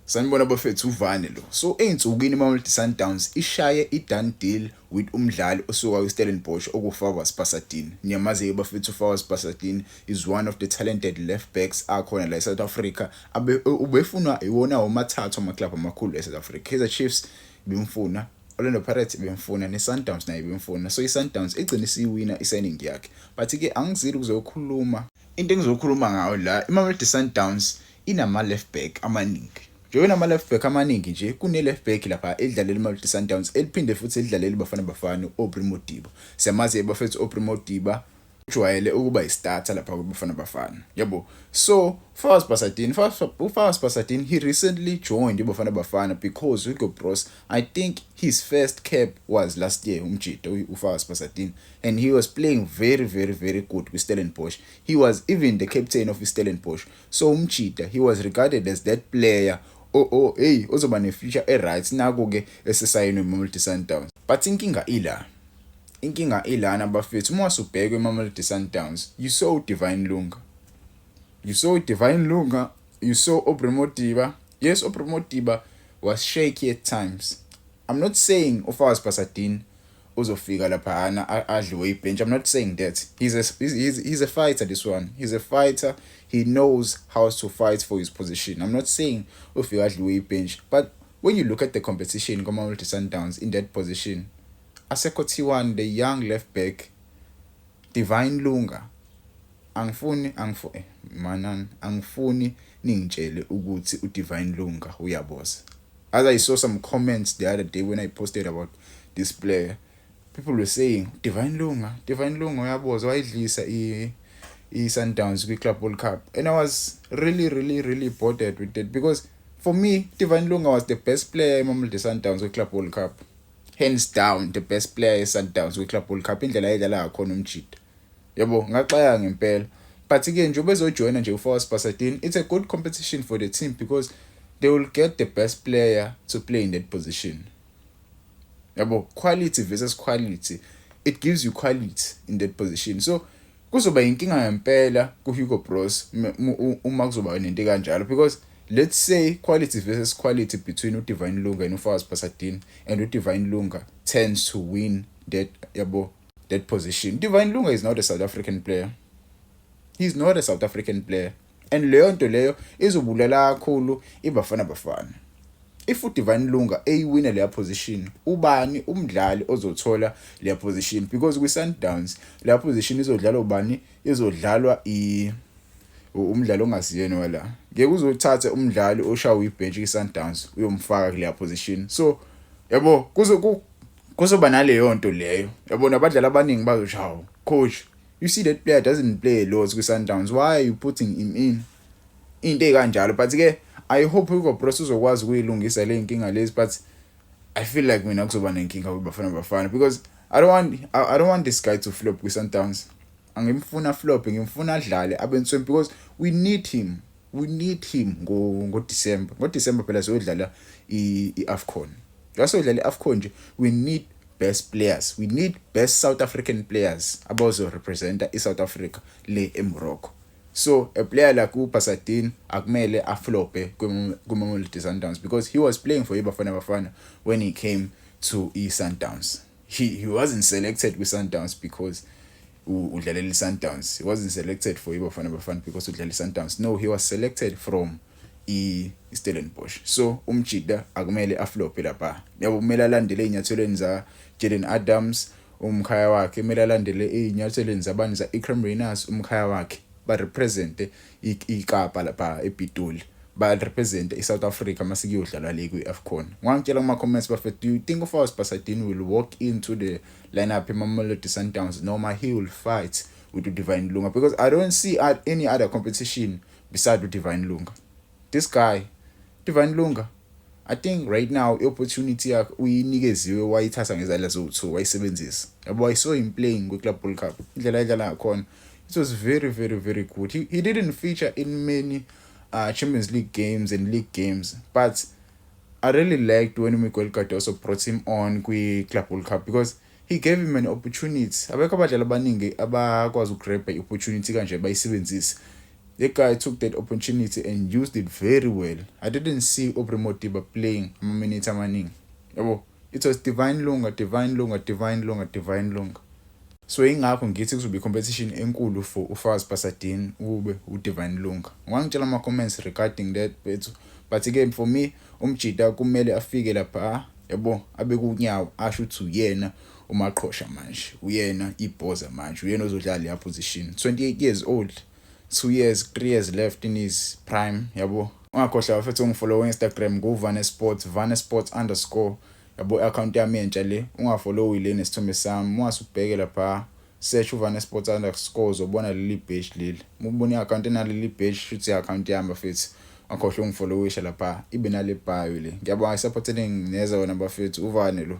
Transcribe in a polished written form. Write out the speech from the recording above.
Sanibona bafethu uvane lo. So einsukwini iMamelodi Sundowns ishaye i-done deal with umdlali osuka kwiStellenbosch okuFawaz Pasadena. Niyamazi bafethu uFawaz Pasadena is one of the talented left backs akhona la eSouth Africa. Ubefuna iwona omathathu amaclub amakhulu eSouth Africa. Kaizer Chiefs bimfuna, Orlando Pirates bemfuna neSundowns naye bemfuna. So iSundowns igcina isiwina isigning yakhe. But ke angizili kuzokhuluma. Into engizokhuluma ngayo la iMamelodi Sundowns inama left back amaningi. Njengoba nama left back amaningi nje kune left back lapha edlalela iMamelodi Sundowns eliphinde futhi edlalela iBafana oPrimo Modiba. Siyamazi bafethu oPrimo Modiba ujwayele ukuba istarter lapha kwiBafana. Yabo. So Fawaz Pasadena he recently joined iBafana because Hugo Bros, I think his first cap was last year umjito uFawaz Pasadena, and he was playing very good with Stellenbosch. He was even the captain of Stellenbosch. So umjita he was regarded as that player uzoba ne-future e-right naku ke esesayini iMamelodi Sundowns. But inkinga ilana bafethu uma usubheka iMamelodi Sundowns, you saw Divine Lunga, you saw Oprimo Modiba. Yes, Oprimo Modiba was shaky at times. I'm not saying uFawaz Pasadena uzofika lapha adliwe ibench. I'm not saying that. He's a fighter, this one. He's a fighter. He knows how to fight for his position. I'm not saying ufika adliwe ibench, but when you look at the competition kuMamelodi Sundowns in that position, Aseko T1, the young left back, Divine Lunga, angifuni ningitshele ukuthi uDivine Lunga uyaboza. As I saw some comments the other day when I posted about this player, people were saying Divine Lunga uyaboza wayidlisa i-Sundowns kwi-Club World Cup, and I was really bothered with that, because for me Divine Lunga was the best player iMamelodi Sundowns kwi-Club World Cup, hands down the best player eSundowns kwi-Club World Cup indlela ayidlala ngakhona umjito. Yabo ngaxaya ngempela. But again njengoba ezojoyina nje uFawaz Pasadena, it's a good competition for the team because they will get the best player to play in that position. Yabo, quality versus quality, it gives you quality in that position. So kuzoba inkinga ngempela kuHugo Bros uma kuzoba nento kanjalo, because let's say quality versus quality between uDivine Lunga and uFawaz Pasadena, and uDivine Lunga tends to win that position. Divine Lunga is not a South African player. He's not a South African player. And leyo nto leyo izobulela kakhulu iBafana. If uDivine Lunga win leya position, ubani umdlali ozothola leya position? Because kwi-Sundowns leya position izodlalwa ubani? Izodlalwa umdlali ongasiyena wala. Ngeke uzothatha umdlali oshawa ibench kwi-Sundowns uyomfaka kuleya position. So yabo kuzoba naleyo nto leyo. Yabo nabadlali abaningi bazoshawa, coach, you see that player doesn't play a lot kwi-Sundowns, why are you putting him in? Into ekanjalo. But ke I hope Hugo Bros uzokwazi ukuyilungisa le inkinga lezi, but I feel like mina kuzoba nenkinga kwiBafana, because I don't want this guy to flop kwi-Sundowns. Angimfuna flop, ngimfuna adlale abensweni, because we need him ngo-December. Ngo-December phela siyodlala i-AFCON. Siyodlala i-AFCON nje, we need best players. We need best South African players abazo represent iSouth Africa le eMorocco. So a player like uPasadena akumele aflope kuMamelodi Sundowns, because he was playing for iBafana when he came to iSundowns. He wasn't selected with Sundowns because udlalela iSundowns. He wasn't selected for iBafana because udlalela iSundowns. No, he was selected from iStellenbosch. So umjida akumele aflope lapha. Yabo kumele alandele inyathelweni za Jaden Adams umkhaya wakhe, kumele alandele inyathelweni zabani za Ikram Reyners umkhaya wakhe. Ba represent iKapa lapha ePitoli, ba represent iSouth Africa masikuyodlalwa le kwi-AFCON. Ngangitshela kuma comments bafethu, do you think uFawaz Pasadena will walk into the lineup iMamelodi Sundowns noma he will fight with uDivine Lunga? Because I don't see any other competition beside uDivine Lunga. This guy Divine Lunga, I think right now i-opportunity yakhe uyinikeziwe wayithatha ngezandla zothu wayisebenzisa. Yabo I saw him playing kwi-Club World Cup, indlela ayidlala ngakhona, it was very good. He didn't feature in many Champions League games and league games, but I really liked when Miguel Cardoso brought him on kwi-Club World Cup, because he gave him an opportunity. Abekho abadlali abaningi abakwazi ugrab i-opportunity kanje bayisebenzise. The guy took that opportunity and used it very well. I didn't see Aubrey Modiba playing ama-minutes amaningi. Yabo, it was Divine Lunga. So ingakho ngithi kuzobe competition enkulu for uFaz Pasadena ube uDivine Lunga. Ngangitshela ama-comments regarding that but again for me umjida kumele afike lapha yabo abe kunyawo asho ukuthi uyena umaqhosha manje, uyena ibhoza manje, uyena ozodlala leya position. 28 years old, 3 years left in his prime yabo. Ungakhohlwa futhi ungifollow Instagram Vanesports _, yabo account yami entsha le. Ungafollow ile nesithombe sami, ungasubheke lapha search Vanesports _ uzobona leli page leli. Ukubona i-account enaleli page futhi i-account yami bafethu. Ungakhohlwa ungifollowisha lapha ibe nale bio le. Ngiyabonga support eningeza wona bafethu, uvane lo.